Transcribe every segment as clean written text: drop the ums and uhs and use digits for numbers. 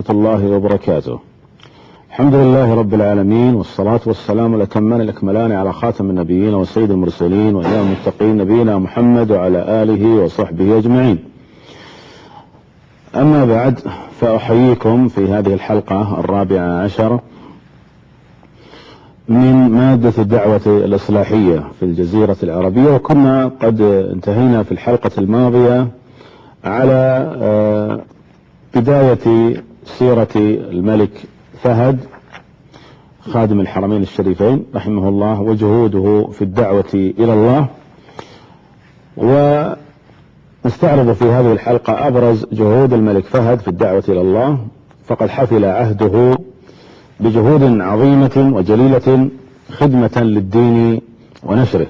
الله وبركاته. الحمد لله رب العالمين، والصلاة والسلام الأتمان الأكملان على خاتم النبيين وسيد المرسلين وإمام المتقين نبينا محمد وعلى آله وصحبه أجمعين. أما بعد، فأحييكم في هذه الحلقة 14 من مادة الدعوة الإصلاحية في الجزيرة العربية. وكنا قد انتهينا في الحلقة الماضية على بداية سيرة الملك فهد خادم الحرمين الشريفين رحمه الله وجهوده في الدعوة إلى الله، ونستعرض في هذه الحلقة أبرز جهود الملك فهد في الدعوة إلى الله. فقد حفل عهده بجهود عظيمة وجليلة خدمة للدين ونشره،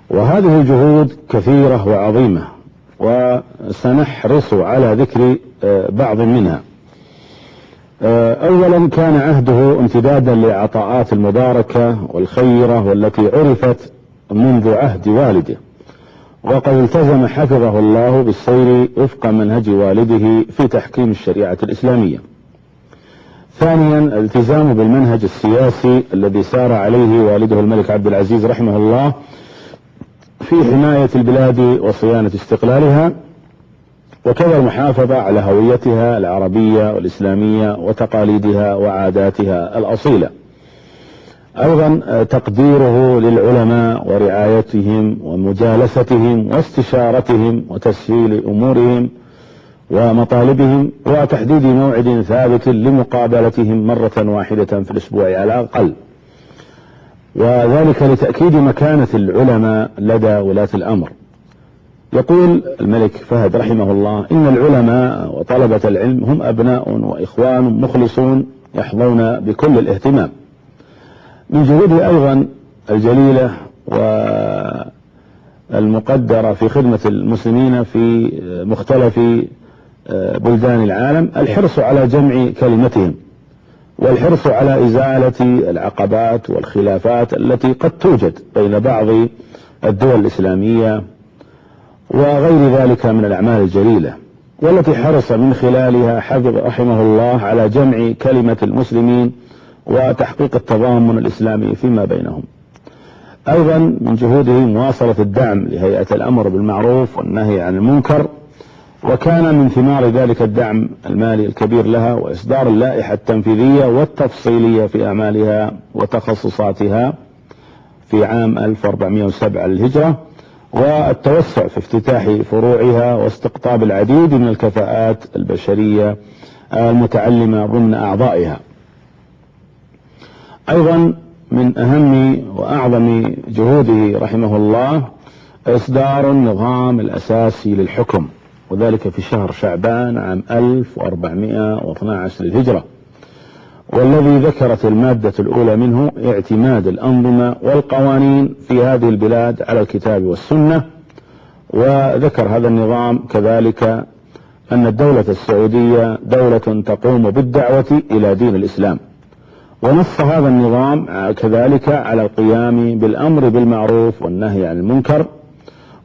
وهذه الجهود كثيرة وعظيمة، وسنحرص على ذكر بعض منها. أولا، كان عهده امتدادا للعطاءات المباركة والخيرة والتي عرفت منذ عهد والده، وقد التزم حفظه الله بالسير وفق منهج والده في تحكيم الشريعة الإسلامية. ثانيا، الالتزام بالمنهج السياسي الذي سار عليه والده الملك عبد العزيز رحمه الله في حماية البلاد وصيانة استقلالها، وكذا المحافظة على هويتها العربية والإسلامية وتقاليدها وعاداتها الأصيلة. أيضا تقديره للعلماء ورعايتهم ومجالستهم واستشارتهم وتسهيل أمورهم ومطالبهم، وتحديد موعد ثابت لمقابلتهم مرة واحدة في الأسبوع على الأقل، وذلك لتأكيد مكانة العلماء لدى ولاة الأمر. يقول الملك فهد رحمه الله: إن العلماء وطلبة العلم هم أبناء وإخوان مخلصون يحظون بكل الاهتمام. من جهوده أيضا الجليلة والمقدرة في خدمة المسلمين في مختلف بلدان العالم الحرص على جمع كلمتهم، والحرص على إزالة العقبات والخلافات التي قد توجد بين بعض الدول الإسلامية وغير ذلك من الأعمال الجليلة، والتي حرص من خلالها حفظ رحمه الله على جمع كلمة المسلمين وتحقيق التضامن الإسلامي فيما بينهم. أيضا من جهوده مواصلة الدعم لهيئة الأمر بالمعروف والنهي عن المنكر، وكان من ثمار ذلك الدعم المالي الكبير لها وإصدار اللائحة التنفيذية والتفصيلية في أعمالها وتخصصاتها في عام 1407 للهجرة، والتوسع في افتتاح فروعها واستقطاب العديد من الكفاءات البشرية المتعلمة ضمن أعضائها. أيضا من أهم وأعظم جهوده رحمه الله إصدار النظام الأساسي للحكم، وذلك في شهر شعبان عام 1412 للهجرة، والذي ذكرت المادة الأولى منه اعتماد الأنظمة والقوانين في هذه البلاد على الكتاب والسنة. وذكر هذا النظام كذلك أن الدولة السعودية دولة تقوم بالدعوة إلى دين الإسلام، ونص هذا النظام كذلك على القيام بالأمر بالمعروف والنهي عن المنكر،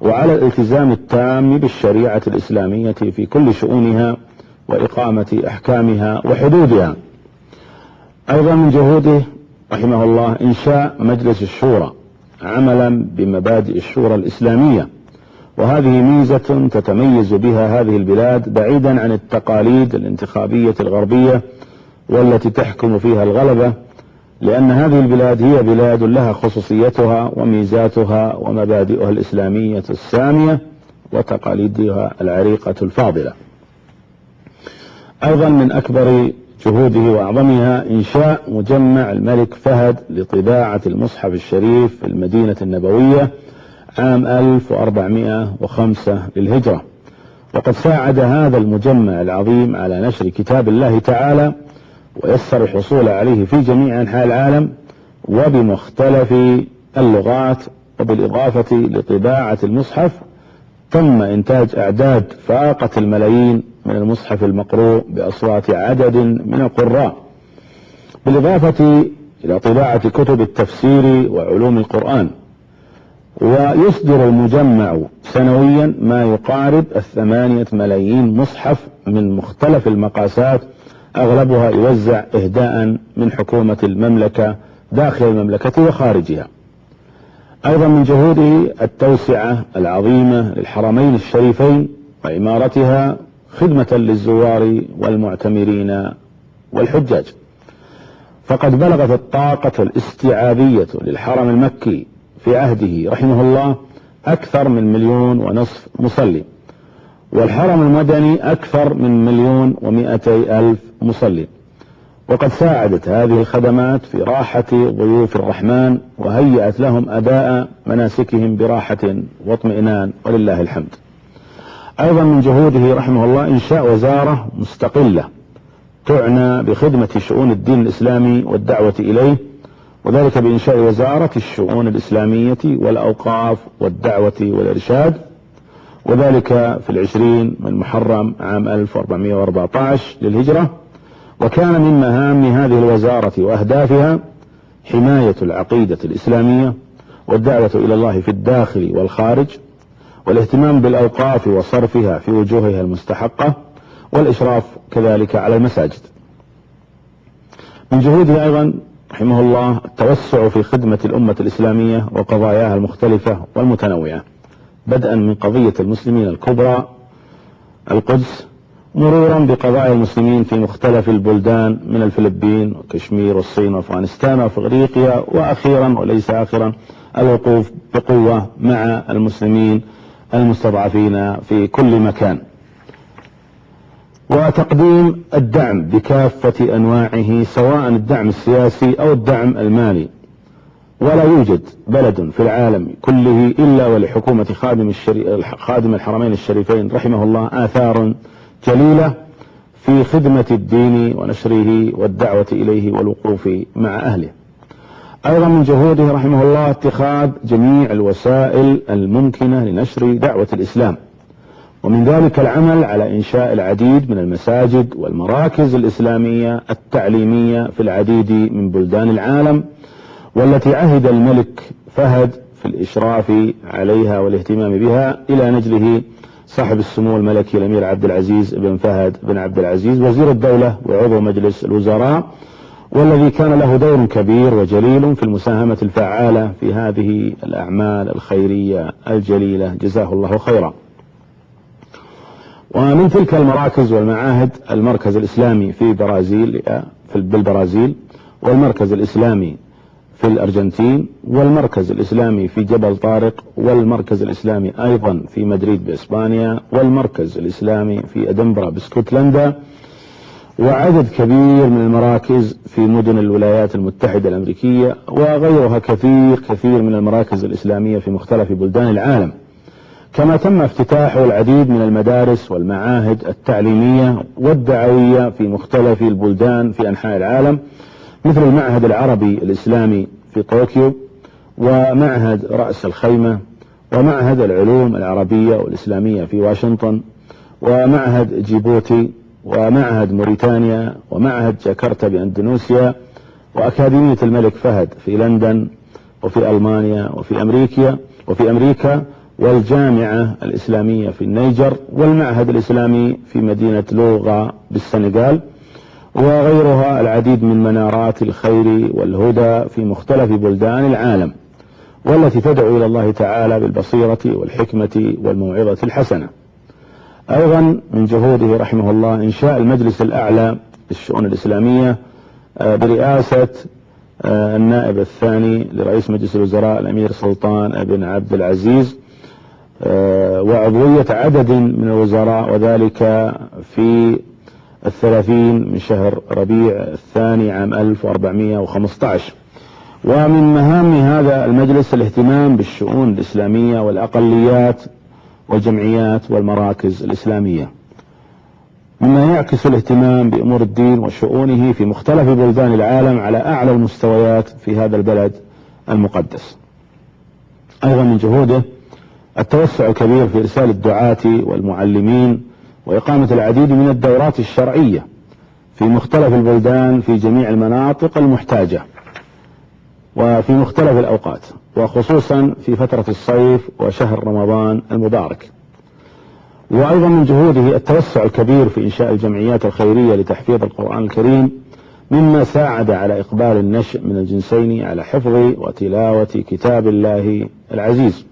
وعلى الالتزام التام بالشريعة الإسلامية في كل شؤونها وإقامة أحكامها وحدودها. أيضا من جهوده رحمه الله إنشاء مجلس الشورى عملا بمبادئ الشورى الإسلامية، وهذه ميزة تتميز بها هذه البلاد بعيدا عن التقاليد الانتخابية الغربية والتي تحكم فيها الغلبة، لأن هذه البلاد هي بلاد لها خصوصيتها وميزاتها ومبادئها الإسلامية السامية وتقاليدها العريقة الفاضلة. أيضا من أكبر جهوده وأعظمها إنشاء مجمع الملك فهد لطباعة المصحف الشريف في المدينة النبوية عام 1405 للهجرة، وقد ساعد هذا المجمع العظيم على نشر كتاب الله تعالى ويسر الحصول عليه في جميع أنحاء العالم وبمختلف اللغات. وبالإضافة لطباعة المصحف تم إنتاج أعداد فاقت الملايين من المصحف المقروء بأصوات عدد من القراء، بالإضافة إلى طباعة كتب التفسير وعلوم القرآن. ويصدر المجمع سنويا ما يقارب 8 ملايين مصحف من مختلف المقاسات أغلبها يوزع إهداء من حكومة المملكة داخل المملكة وخارجها. أيضا من جهوده التوسعة العظيمة للحرمين الشريفين وعمارتها خدمة للزوار والمعتمرين والحجاج، فقد بلغت الطاقة الاستيعابية للحرم المكي في عهده رحمه الله أكثر من 1.5 مليون مصلي، والحرم المدني أكثر من 1,200,000 مصلي. وقد ساعدت هذه الخدمات في راحة ضيوف الرحمن وهيأت لهم أداء مناسكهم براحة واطمئنان ولله الحمد. أيضا من جهوده رحمه الله إنشاء وزارة مستقلة تعنى بخدمة شؤون الدين الإسلامي والدعوة إليه، وذلك بإنشاء وزارة الشؤون الإسلامية والأوقاف والدعوة والإرشاد، وذلك في 20 من محرم عام 1414 للهجرة. وكان من مهام هذه الوزارة وأهدافها حماية العقيدة الإسلامية والدعوة إلى الله في الداخل والخارج، والاهتمام بالأوقاف وصرفها في وجوهها المستحقة، والإشراف كذلك على المساجد. من جهوده أيضا رحمه الله التوسع في خدمة الأمة الإسلامية وقضاياها المختلفة والمتنوعة، بدءا من قضية المسلمين الكبرى القدس، مرورا بقضايا المسلمين في مختلف البلدان من الفلبين وكشمير والصين وأفغانستان وأفريقيا، وأخيرا وليس آخرا الوقوف بقوة مع المسلمين المستضعفين في كل مكان، وتقديم الدعم بكافة أنواعه سواء الدعم السياسي أو الدعم المالي. ولا يوجد بلد في العالم كله إلا ولحكومة خادم الحرمين الشريفين رحمه الله آثار جليلة في خدمة الدين ونشره والدعوة إليه والوقوف مع أهله. أيضا من جهوده رحمه الله اتخاذ جميع الوسائل الممكنة لنشر دعوة الإسلام، ومن ذلك العمل على إنشاء العديد من المساجد والمراكز الإسلامية التعليمية في العديد من بلدان العالم، والتي عهد الملك فهد في الإشراف عليها والاهتمام بها إلى نجله صاحب السمو الملكي الأمير عبد العزيز بن فهد بن عبد العزيز وزير الدولة وعضو مجلس الوزراء، والذي كان له دور كبير وجليل في المساهمة الفعالة في هذه الأعمال الخيرية الجليلة، جزاه الله خيرا. ومن تلك المراكز والمعاهد المركز الإسلامي في بالبرازيل، والمركز الإسلامي في الأرجنتين، والمركز الإسلامي في جبل طارق، والمركز الإسلامي أيضا في مدريد بإسبانيا، والمركز الإسلامي في أدنبرا باسكتلندا، وعدد كبير من المراكز في مدن الولايات المتحدة الأمريكية، وغيرها كثير من المراكز الإسلامية في مختلف بلدان العالم. كما تم افتتاحه العديد من المدارس والمعاهد التعليمية والدعوية في مختلف البلدان في أنحاء العالم، مثل المعهد العربي الإسلامي في طوكيو، ومعهد رأس الخيمة، ومعهد العلوم العربية والإسلامية في واشنطن، ومعهد جيبوتي، ومعهد موريتانيا، ومعهد جاكرتا بأندونيسيا، وأكاديمية الملك فهد في لندن وفي ألمانيا وفي أمريكا، والجامعة الإسلامية في النيجر، والمعهد الإسلامي في مدينة لوغا بالسنغال، وغيرها العديد من منارات الخير والهدى في مختلف بلدان العالم، والتي تدعو إلى الله تعالى بالبصيرة والحكمة والموعظة الحسنة. أيضا من جهوده رحمه الله إنشاء المجلس الأعلى للشؤون الإسلامية برئاسة النائب الثاني لرئيس مجلس الوزراء الأمير سلطان بن عبد العزيز، وعضوية عدد من الوزراء، وذلك في 30 من شهر ربيع الثاني عام 1415. ومن مهام هذا المجلس الاهتمام بالشؤون الإسلامية والأقليات والجمعيات والمراكز الإسلامية، مما يعكس الاهتمام بأمور الدين وشؤونه في مختلف بلدان العالم على أعلى المستويات في هذا البلد المقدس. أيضا من جهوده التوسع الكبير في إرسال الدعاة والمعلمين وإقامة العديد من الدورات الشرعية في مختلف البلدان في جميع المناطق المحتاجة وفي مختلف الأوقات، وخصوصا في فترة الصيف وشهر رمضان المبارك. وأيضا من جهوده التوسع الكبير في إنشاء الجمعيات الخيرية لتحفيظ القرآن الكريم، مما ساعد على إقبال النشء من الجنسين على حفظ وتلاوة كتاب الله العزيز.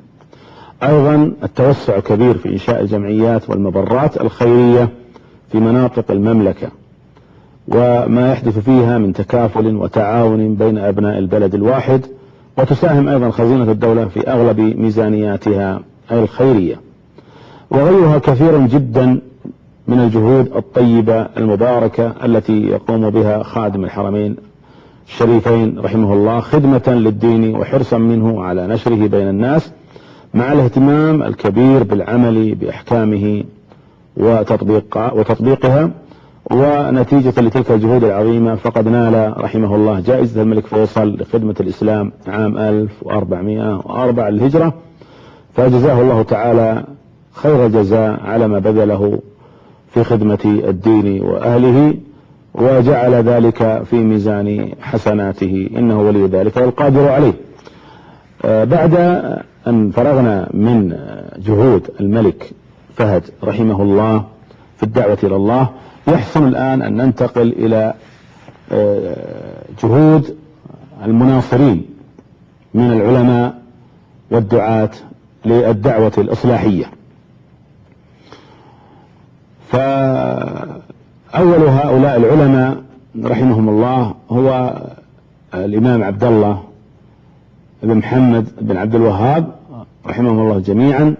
أيضا التوسع الكبير في إنشاء الجمعيات والمبرات الخيرية في مناطق المملكة، وما يحدث فيها من تكافل وتعاون بين أبناء البلد الواحد، وتساهم أيضا خزينة الدولة في أغلب ميزانياتها الخيرية، وغيرها كثير جدا من الجهود الطيبة المباركة التي يقوم بها خادم الحرمين الشريفين رحمه الله خدمة للدين وحرصا منه على نشره بين الناس، مع الاهتمام الكبير بالعمل بأحكامه وتطبيقها. ونتيجة لتلك الجهود العظيمة فقد نال رحمه الله جائزة الملك فيصل لخدمة الإسلام عام 1404 للهجرة، فجزاه الله تعالى خير الجزاء على ما بذله في خدمة الدين وأهله، وجعل ذلك في ميزان حسناته، إنه ولي ذلك والقادر عليه. بعد أن فرغنا من جهود الملك فهد رحمه الله في الدعوة إلى الله، يحسن الآن أن ننتقل إلى جهود المناصرين من العلماء والدعاة للدعوة الإصلاحية. فأول هؤلاء العلماء رحمهم الله هو الإمام عبد الله بن محمد بن عبد الوهاب رحمهم الله جميعا،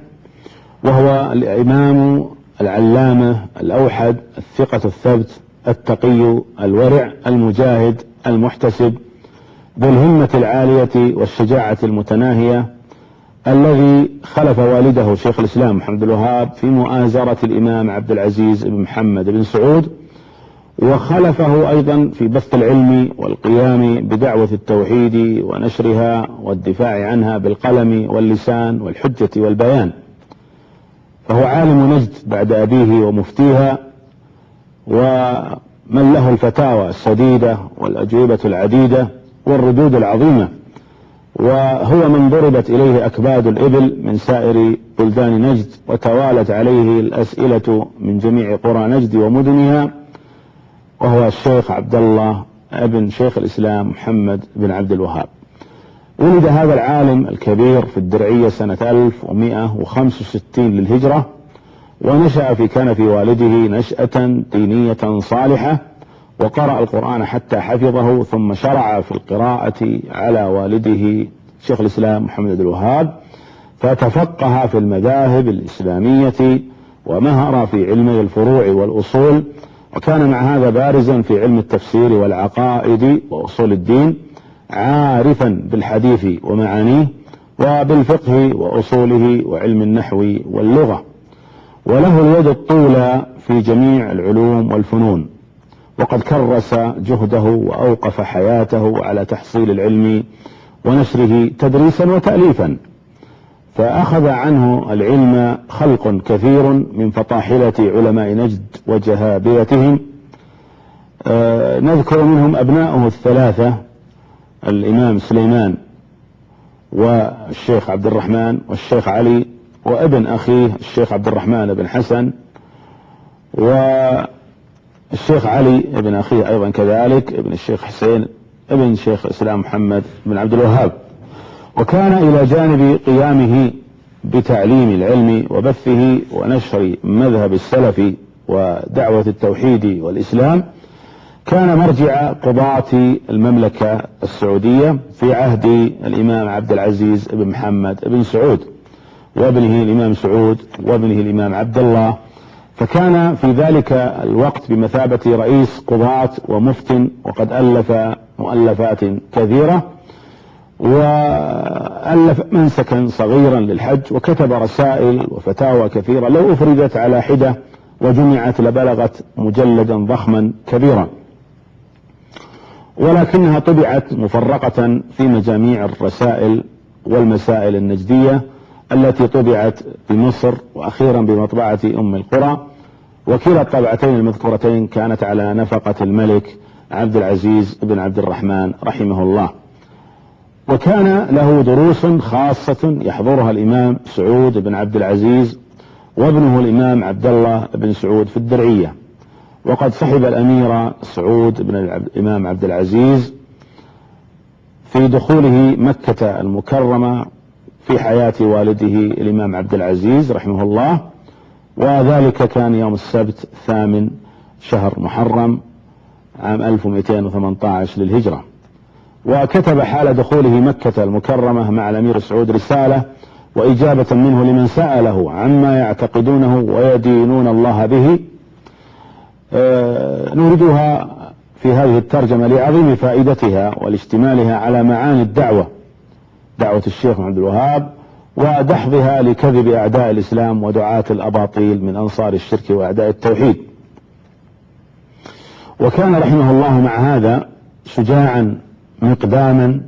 وهو الإمام العلامة الأوحد الثقة الثبت التقي الورع المجاهد المحتسب ذو الهمة العالية والشجاعة المتناهية، الذي خلف والده شيخ الإسلام محمد بن الوهاب في مؤازرة الإمام عبد العزيز بن محمد بن سعود، وخلفه أيضا في بث العلم والقيام بدعوة التوحيد ونشرها والدفاع عنها بالقلم واللسان والحجة والبيان. فهو عالم نجد بعد أبيه ومفتيها، ومن له الفتاوى السديدة والأجوبة العديدة والردود العظيمة، وهو من ضربت إليه أكباد الإبل من سائر بلدان نجد، وتوالت عليه الأسئلة من جميع قرى نجد ومدنها، وهو الشيخ عبد الله ابن شيخ الإسلام محمد بن عبد الوهاب. ولد هذا العالم الكبير في الدرعية سنة 1165 للهجرة، ونشأ في كنف والده نشأة دينية صالحة، وقرأ القرآن حتى حفظه، ثم شرع في القراءة على والده شيخ الإسلام محمد بن الوهاب، فتفقه في المذاهب الإسلامية ومهر في علمي الفروع والأصول، وكان مع هذا بارزا في علم التفسير والعقائد وأصول الدين، عارفا بالحديث ومعانيه وبالفقه وأصوله وعلم النحو واللغة، وله اليد الطولى في جميع العلوم والفنون، وقد كرس جهده وأوقف حياته على تحصيل العلم ونشره تدريسا وتأليفا، فأخذ عنه العلم خلق كثير من فطاحلة علماء نجد وجهابرتهم. نذكر منهم أبناؤه الثلاثة، الإمام سليمان والشيخ عبد الرحمن والشيخ علي، وابن أخيه الشيخ عبد الرحمن بن حسن، والشيخ علي ابن أخيه أيضا كذلك ابن الشيخ حسين ابن شيخ الإسلام محمد بن عبد الوهاب. وكان إلى جانب قيامه بتعليم العلم وبثه ونشر مذهب السلف ودعوة التوحيد والإسلام، كان مرجع قضاة المملكة السعودية في عهد الإمام عبد العزيز بن محمد بن سعود وابنه الإمام سعود وابنه الإمام عبد الله، فكان في ذلك الوقت بمثابة رئيس قضاة ومفت، وقد ألف مؤلفات كثيرة، وألف منسكا صغيرا للحج، وكتب رسائل وفتاوى كثيرة لو أفردت على حدة وجمعت لبلغت مجلدا ضخما كبيرا، ولكنها طبعت مفرقة في مجاميع الرسائل والمسائل النجدية التي طبعت بمصر وأخيرا بمطبعة أم القرى، وكلا الطبعتين المذكورتين كانت على نفقة الملك عبد العزيز بن عبد الرحمن رحمه الله. وكان له دروس خاصة يحضرها الإمام سعود بن عبد العزيز، وابنه الإمام عبد الله بن سعود في الدرعية. وقد صحب الأمير سعود بن الإمام عبد العزيز في دخوله مكة المكرمة في حياة والده الإمام عبد العزيز رحمه الله، وذلك كان يوم السبت 8 شهر محرم عام 1218 للهجرة. وكتب حال دخوله مكة المكرمة مع الأمير سعود رسالة وإجابة منه لمن سأله عما يعتقدونه ويدينون الله به، نوردها في هذه الترجمة لعظيم فائدتها والاشتمالها على معاني الدعوة، دعوة الشيخ عبد الوهاب، ودحضها لكذب أعداء الإسلام ودعاة الأباطيل من أنصار الشرك وأعداء التوحيد. وكان رحمه الله مع هذا شجاعا مقداما،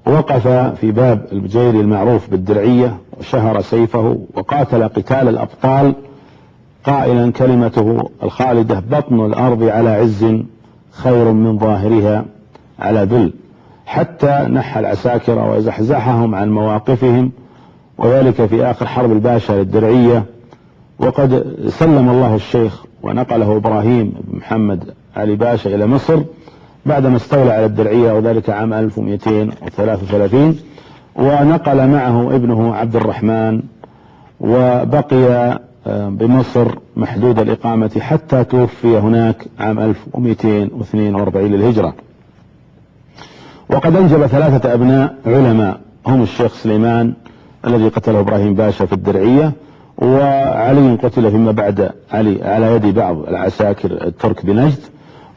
وقف في باب البجيري المعروف بالدرعية وشهر سيفه وقاتل قتال الأبطال قائلا كلمته الخالدة: بطن الأرض على عز خير من ظاهرها على ذل، حتى نحى العساكر وزحزحهم عن مواقفهم، وذلك في آخر حرب الباشا للدرعية. وقد سلم الله الشيخ ونقله إبراهيم بن محمد علي باشا إلى مصر بعدما استولى على الدرعية، وذلك عام 1233، ونقل معه ابنه عبد الرحمن، وبقي بمصر محدود الإقامة حتى توفي هناك عام 1242 للهجرة. وقد أنجب 3 أبناء علماء هم الشيخ سليمان الذي قتله إبراهيم باشا في الدرعية، وعلي قتل فيما بعد علي على يد بعض العساكر الترك بنجد،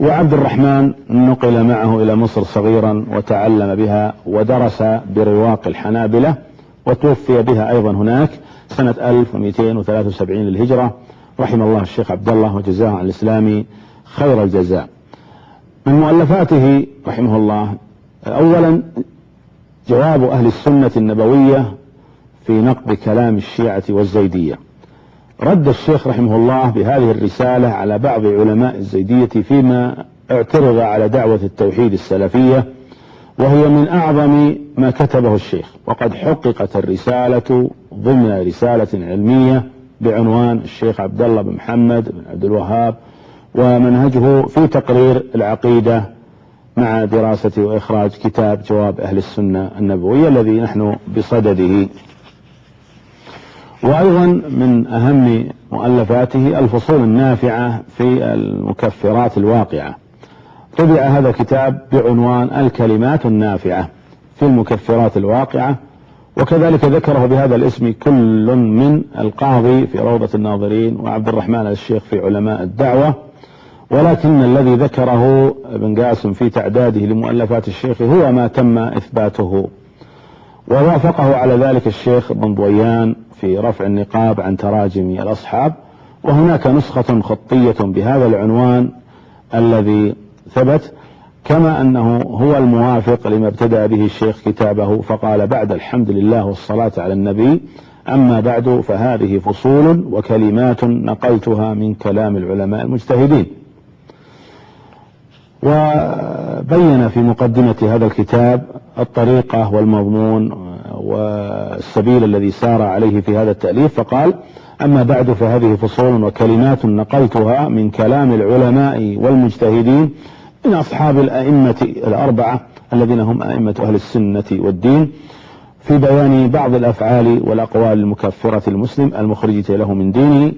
وعبد الرحمن نقل معه إلى مصر صغيرا وتعلم بها ودرس برواق الحنابلة، وتوفي بها أيضا هناك سنة 1273 للهجرة، رحم الله الشيخ عبد الله وجزاه عن الإسلام خير الجزاء. من مؤلفاته رحمه الله أولا جواب أهل السنة النبوية في نقد كلام الشيعة والزيدية. رد الشيخ رحمه الله بهذه الرسالة على بعض علماء الزيدية فيما اعترض على دعوة التوحيد السلفية، وهي من أعظم ما كتبه الشيخ. وقد حققت الرسالة ضمن رسالة علمية بعنوان الشيخ عبد الله بن محمد بن عبد الوهاب ومنهجه في تقرير العقيدة، مع دراسة وإخراج كتاب جواب أهل السنة النبوية الذي نحن بصدده. وأيضا من أهم مؤلفاته الفصول النافعة في المكفرات الواقعة. طبع هذا الكتاب بعنوان الكلمات النافعة في المكفرات الواقعة، وكذلك ذكره بهذا الاسم كل من القاضي في روضة الناظرين وعبد الرحمن الشيخ في علماء الدعوة، ولكن الذي ذكره ابن قاسم في تعداده لمؤلفات الشيخ هو ما تم إثباته. ووافقه على ذلك الشيخ بن ضويان في رفع النقاب عن تراجم الأصحاب، وهناك نسخة خطية بهذا العنوان الذي ثبت، كما أنه هو الموافق لما ابتدأ به الشيخ كتابه فقال: بعد الحمد لله والصلاة على النبي، أما بعد فهذه فصول وكلمات نقلتها من كلام العلماء المجتهدين. وبين في مقدمة هذا الكتاب الطريقة والمضمون والسبيل الذي سار عليه في هذا التأليف، فقال: أما بعد فهذه فصول وكلمات نقلتها من كلام العلماء والمجتهدين من أصحاب الأئمة الأربعة الذين هم أئمة أهل السنة والدين، في بيان بعض الأفعال والأقوال المكفرة المسلم المخرجة له من دينه،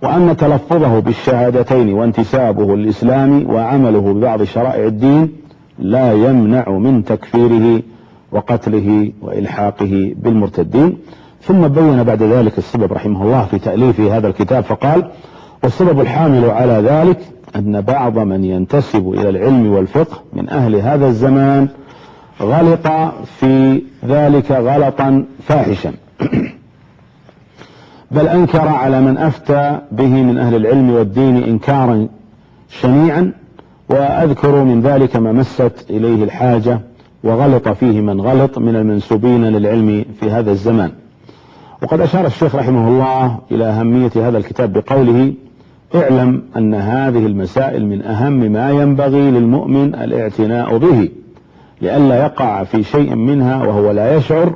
وأن تلفظه بالشهادتين وانتسابه للإسلام وعمله ببعض شرائع الدين لا يمنع من تكفيره وقتله وإلحاقه بالمرتدين. ثم بين بعد ذلك السبب رحمه الله في تأليفه هذا الكتاب فقال: والسبب الحامل على ذلك أن بعض من ينتسب إلى العلم والفقه من أهل هذا الزمان غلط في ذلك غلطا فاحشا، بل أنكر على من أفتى به من أهل العلم والدين إنكارا شنيعا، وأذكر من ذلك ما مست إليه الحاجة وغلط فيه من غلط من المنسوبين للعلم في هذا الزمان. وقد أشار الشيخ رحمه الله إلى أهمية هذا الكتاب بقوله: اعلم أن هذه المسائل من أهم ما ينبغي للمؤمن الاعتناء به، لئلا يقع في شيء منها وهو لا يشعر،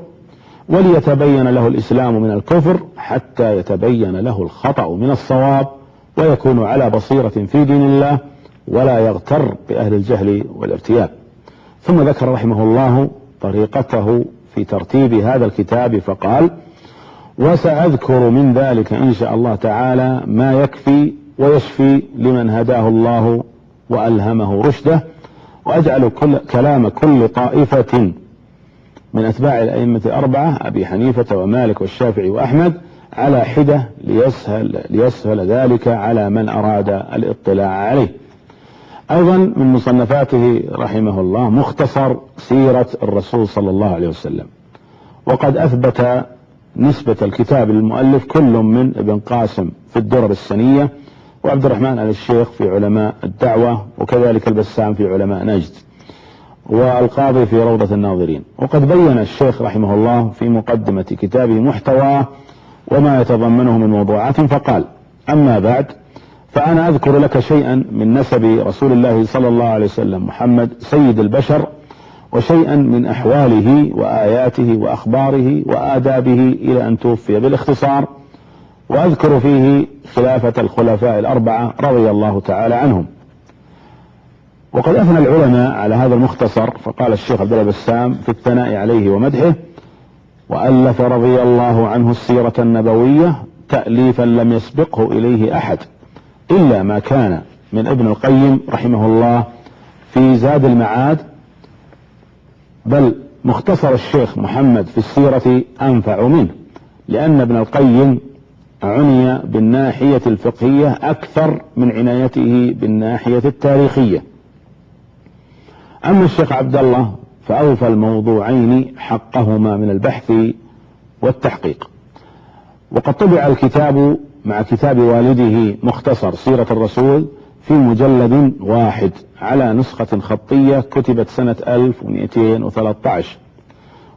وليتبين له الإسلام من الكفر حتى يتبين له الخطأ من الصواب، ويكون على بصيرة في دين الله ولا يغتر بأهل الجهل والارتياب. ثم ذكر رحمه الله طريقته في ترتيب هذا الكتاب فقال: وسأذكر من ذلك إن شاء الله تعالى ما يكفي ويشفي لمن هداه الله وألهمه رشده، وأجعل كلام كل طائفة من أتباع الأئمة الأربعة أبي حنيفة ومالك والشافعي وأحمد على حدة ليسهل ذلك على من أراد الاطلاع عليه. أيضا من مصنفاته رحمه الله مختصر سيرة الرسول صلى الله عليه وسلم، وقد أثبت نسبة الكتاب للمؤلف كل من ابن قاسم في الدرر السنية، وعبد الرحمن آل الشيخ في علماء الدعوة، وكذلك البسام في علماء نجد، والقاضي في روضة الناظرين. وقد بين الشيخ رحمه الله في مقدمة كتابه محتواه وما يتضمنه من موضوعات فقال: أما بعد، فأنا أذكر لك شيئا من نسب رسول الله صلى الله عليه وسلم محمد سيد البشر، وشيئا من أحواله وآياته وأخباره وآدابه إلى أن توفي بالاختصار، وأذكر فيه خلافة الخلفاء الأربعة رضي الله تعالى عنهم. وقد أثنى العلماء على هذا المختصر، فقال الشيخ عبد الله بسام في الثناء عليه ومدحه: وألف رضي الله عنه السيرة النبوية تأليفا لم يسبقه إليه أحد إلا ما كان من ابن القيم رحمه الله في زاد المعاد، بل مختصر الشيخ محمد في السيرة أنفع منه، لأن ابن القيم عني بالناحية الفقهية أكثر من عنايته بالناحية التاريخية. أما الشيخ عبد الله فأوفى الموضوعين حقهما من البحث والتحقيق. وقد طبع الكتاب مع كتاب والده مختصر سيرة الرسول في مجلد واحد على نسخة خطية كتبت سنة 1213،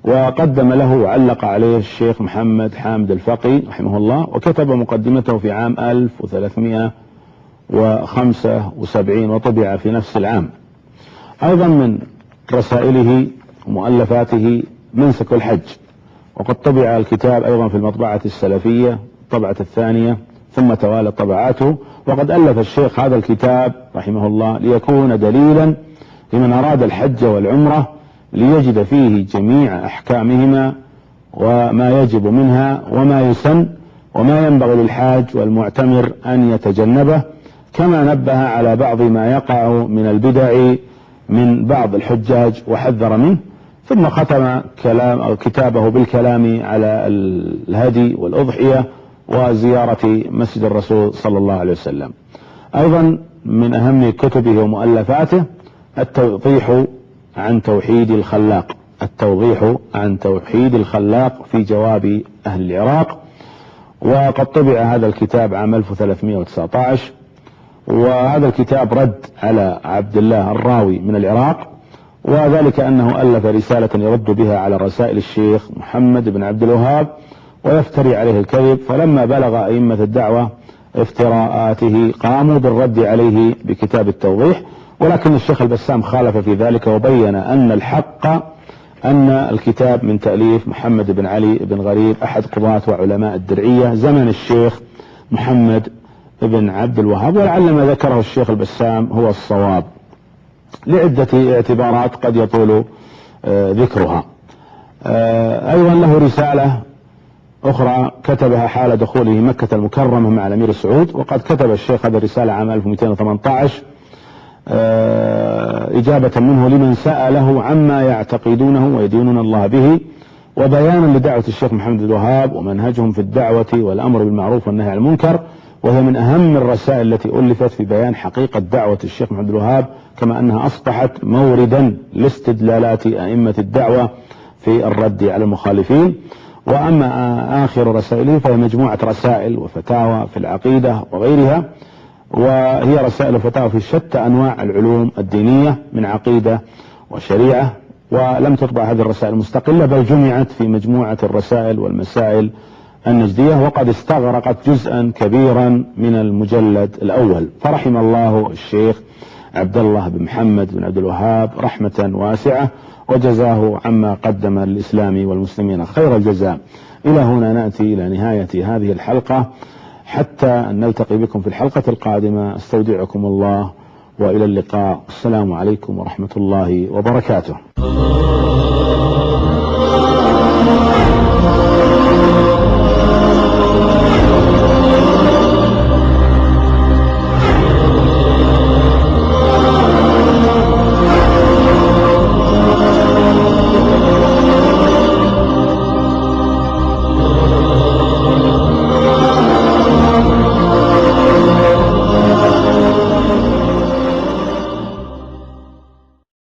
وقدم له وعلق عليه الشيخ محمد حامد الفقي رحمه الله، وكتب مقدمته في عام 1375 وطبع في نفس العام. أيضا من رسائله ومؤلفاته منسك الحج، وقد طبع الكتاب أيضا في المطبعة السلفية الطبعة الثانية، ثم توالت طبعاته. وقد ألف الشيخ هذا الكتاب رحمه الله ليكون دليلا لمن أراد الحج والعمرة، ليجد فيه جميع أحكامهما وما يجب منها وما يسن وما ينبغي للحاج والمعتمر أن يتجنبه، كما نبه على بعض ما يقع من البدع من بعض الحجاج وحذر منه. ثم ختم كتابه بالكلام على الهدي والأضحية وزيارة مسجد الرسول صلى الله عليه وسلم. أيضا من أهم كتبه ومؤلفاته التوضيح عن توحيد الخلاق، التوضيح عن توحيد الخلاق في جواب أهل العراق، وقد طبع هذا الكتاب عام 1319. وهذا الكتاب رد على عبد الله الراوي من العراق، وذلك أنه ألف رسالة يرد بها على رسائل الشيخ محمد بن عبد الوهاب ويفتري عليه الكذب، فلما بلغ أئمة الدعوة افتراءاته قاموا بالرد عليه بكتاب التوضيح. ولكن الشيخ البسام خالف في ذلك وبين أن الحق أن الكتاب من تأليف محمد بن علي بن غريب أحد قضاة وعلماء الدرعية زمن الشيخ محمد بن عبد الوهاب، ولعل ما ذكره الشيخ البسام هو الصواب لعدة اعتبارات قد يطول ذكرها. أيضا له رسالة أخرى كتبها حال دخوله مكة المكرمة مع الأمير سعود، وقد كتب الشيخ هذه الرسالة عام 1218 إجابة منه لمن سأله عما يعتقدونه ويدينون الله به، وبيانا لدعوة الشيخ محمد الوهاب ومنهجهم في الدعوة والأمر بالمعروف والنهي عن المنكر، وهي من أهم الرسائل التي ألفت في بيان حقيقة دعوة الشيخ محمد الوهاب، كما أنها أصبحت موردا لاستدلالات أئمة الدعوة في الرد على المخالفين. وأما آخر رسائله فهي مجموعة رسائل وفتاوى في العقيدة وغيرها، وهي رسائل وفتاوى في شتى أنواع العلوم الدينية من عقيدة وشريعة، ولم تطبع هذه الرسائل مستقلة بل جمعت في مجموعة الرسائل والمسائل النجدية، وقد استغرقت جزءا كبيرا من المجلد الأول. فرحم الله الشيخ عبد الله بن محمد بن عبد الوهاب رحمة واسعة، وجزاه عما قدم للإسلام والمسلمين خير الجزاء. إلى هنا نأتي إلى نهاية هذه الحلقة، حتى نلتقي بكم في الحلقة القادمة. استودعكم الله وإلى اللقاء. السلام عليكم ورحمة الله وبركاته.